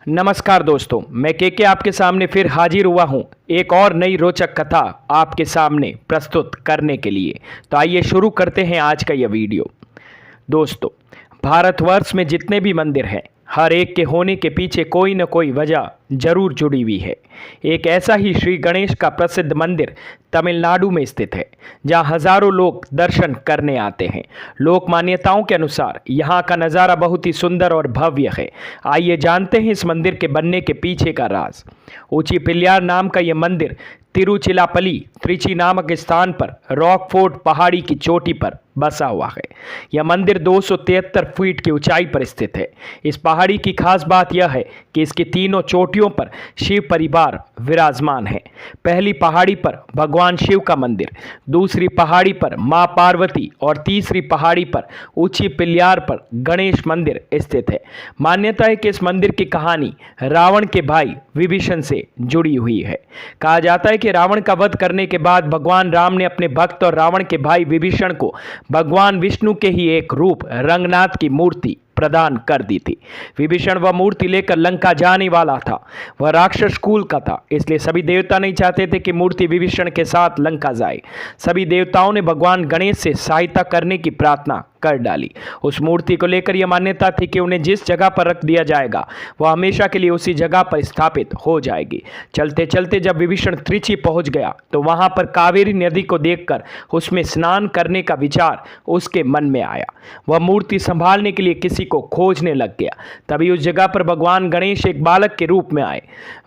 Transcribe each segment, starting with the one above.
नमस्कार दोस्तों, मैं के आपके सामने फिर हाजिर हुआ हूं एक और नई रोचक कथा आपके सामने प्रस्तुत करने के लिए। तो आइए शुरू करते हैं आज का यह वीडियो। दोस्तों, भारतवर्ष में जितने भी मंदिर हैं, हर एक के होने के पीछे कोई न कोई वजह जरूर जुड़ी हुई है। एक ऐसा ही श्री गणेश का प्रसिद्ध मंदिर तमिलनाडु में स्थित है, जहां हजारों लोग दर्शन करने आते हैं। लोक मान्यताओं के अनुसार यहाँ का नज़ारा बहुत ही सुंदर और भव्य है। आइए जानते हैं इस मंदिर के बनने के पीछे का राज। ऊंची पिल्लार नाम का यह मंदिर तिरुचिरापल्ली त्रिची नामक स्थान पर रॉकफोर्ट पहाड़ी की चोटी पर बसा हुआ है। यह मंदिर 273 फीट की ऊंचाई पर स्थित है। इस पहाड़ी की खास बात यह है कि इसकी तीनों चोटियों पर शिव परिवार विराजमान है। पहली पहाड़ी पर भगवान शिव का मंदिर, दूसरी पहाड़ी पर मां पार्वती और तीसरी पहाड़ी पर ऊंची पिल्लार पर गणेश मंदिर स्थित है। मान्यता है कि इस मंदिर की कहानी रावण के भाई विभीषण से जुड़ी हुई है। कहा जाता है कि रावण का वध करने के बाद भगवान राम ने अपने भक्त और रावण के भाई विभीषण को भगवान विष्णु के ही एक रूप रंगनाथ की मूर्ति प्रदान कर दी थी। विभीषण वह मूर्ति लेकर लंका जाने वाला था। वह राक्षस कुल का था, इसलिए सभी देवता नहीं चाहते थे कि मूर्ति विभीषण के साथ लंका जाए। सभी देवताओं ने भगवान गणेश से सहायता करने की प्रार्थना कर डाली। उस मूर्ति को लेकर यह मान्यता थी कि उन्हें जिस जगह पर रख दिया जाएगा वह हमेशा के लिए उसी जगह पर स्थापित हो जाएगी। चलते चलते जब विभीषण त्रिची पहुंच गया तो वहां पर कावेरी नदी को देखकर उसमें स्नान करने का विचार उसके मन में आया। वह मूर्ति संभालने के लिए किसी को खोजने लग गया। तभी उस जगह पर भगवान गणेश एक बालक के रूप में आए।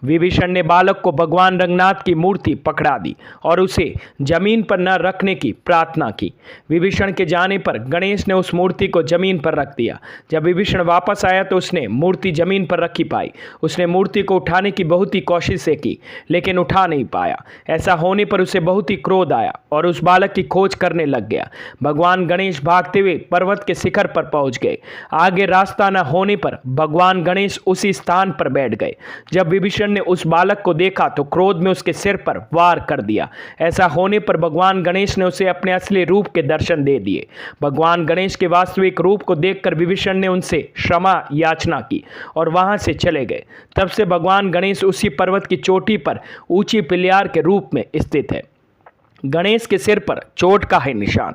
विभीषण ने बालक को भगवान रंगनाथ की मूर्ति पकड़ा दी और उसे जमीन पर न रखने की प्रार्थना की। विभीषण के जाने पर गणेश ने उस मूर्ति को जमीन पर रख दिया। जब विभीषण वापस आया तो उसने मूर्ति जमीन पर रखी पाई। उसने मूर्ति को उठाने की बहुत ही कोशिशें की, लेकिन उठा नहीं पाया। ऐसा होने पर उसे बहुत ही क्रोध आया और उस बालक की खोज करने लग गया। भगवान गणेश भागते हुए पर्वत के शिखर पर पहुंच गए। आगे रास्ता न होने पर भगवान गणेश उसी स्थान पर बैठ गए। जब विभीषण ने उस बालक को देखा तो क्रोध में उसके सिर पर वार कर दिया। ऐसा होने पर भगवान गणेश ने उसे अपने असली रूप के दर्शन दे दिए। भगवान गणेश के वास्तविक रूप को देखकर विभीषण ने उनसे क्षमा याचना की और वहां से चले गए। तब से भगवान गणेश उसी पर्वत की चोटी पर ऊंची पिल्लार के रूप में स्थित है। गणेश के सिर पर चोट का है निशान।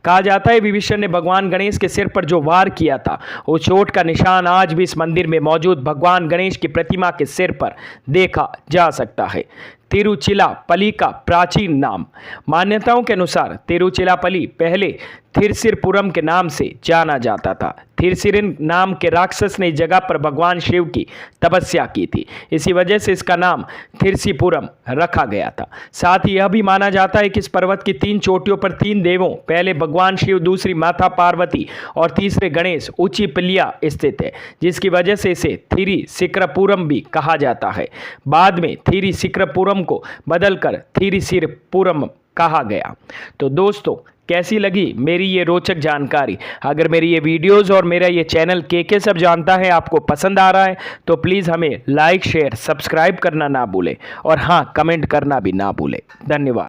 कहा जाता है विभीषण ने भगवान गणेश के सिर पर जो वार किया था, वो चोट का निशान आज भी इस मंदिर में मौजूद भगवान गणेश की प्रतिमा के सिर पर देखा जा सकता है। तिरुचिरापल्ली का प्राचीन नाम। मान्यताओं के अनुसार तिरुचिरापल्ली पहले थिरसिरपुरम के नाम से जाना जाता था। थिरसिरन नाम के राक्षस ने इस जगह पर भगवान शिव की तपस्या की थी, इसी वजह से इसका नाम थिरसिपुरम रखा गया था। साथ ही यह भी माना जाता है कि इस पर्वत की तीन चोटियों पर तीन देवों, पहले भगवान शिव, दूसरी माता पार्वती और तीसरे गणेश ऊंची पिल्लिया स्थित है, जिसकी वजह से इसे थिरिसिक्रपुरम भी कहा जाता है। बाद में थिरिसिक्रपुरम को बदलकर थिरिसिरपुरम कहा गया। तो दोस्तों, कैसी लगी मेरी ये रोचक जानकारी? अगर मेरी ये वीडियोस और मेरा ये चैनल के सब जानता है आपको पसंद आ रहा है तो प्लीज़ हमें लाइक, शेयर, सब्सक्राइब करना ना भूलें और हाँ, कमेंट करना भी ना भूलें। धन्यवाद।